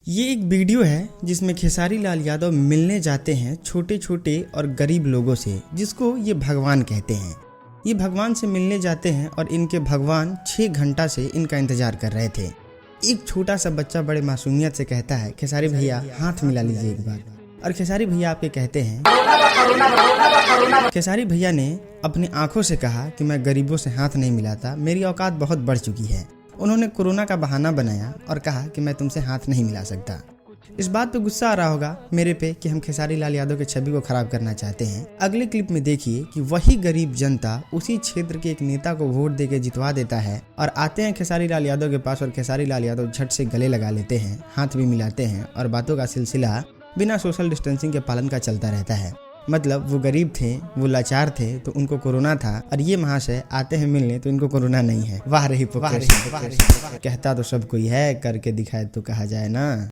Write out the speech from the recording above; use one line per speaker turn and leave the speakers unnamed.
ये एक वीडियो है जिसमें खेसारी लाल यादव मिलने जाते हैं छोटे छोटे और गरीब लोगों से, जिसको ये भगवान कहते हैं। ये भगवान से मिलने जाते हैं और इनके भगवान 6 घंटा से इनका इंतजार कर रहे थे। एक छोटा सा बच्चा बड़े मासूमियत से कहता है, खेसारी भैया हाथ मिला लीजिए एक बार। और खेसारी भैया आपके कहते हैं, खेसारी भैया ने अपनी आंखों से कहा कि मैं गरीबों से हाथ नहीं मिलाता, मेरी औकात बहुत बढ़ चुकी है। उन्होंने कोरोना का बहाना बनाया और कहा कि मैं तुमसे हाथ नहीं मिला सकता। इस बात पे गुस्सा आ रहा होगा मेरे पे कि हम खेसारी लाल यादव की छवि को खराब करना चाहते हैं। अगले क्लिप में देखिए कि वही गरीब जनता उसी क्षेत्र के एक नेता को वोट देके जितवा देता है और आते हैं खेसारी लाल यादव के पास और खेसारी लाल यादव झट से गले लगा लेते हैं, हाथ भी मिलाते हैं और बातों का सिलसिला बिना सोशल डिस्टेंसिंग के पालन का चलता रहता है। मतलब वो गरीब थे, वो लाचार थे तो उनको कोरोना था, और ये महाशय आते हैं मिलने तो इनको कोरोना नहीं है। वाह रही कहता तो सब कोई है, करके दिखाए तो कहा जाए ना।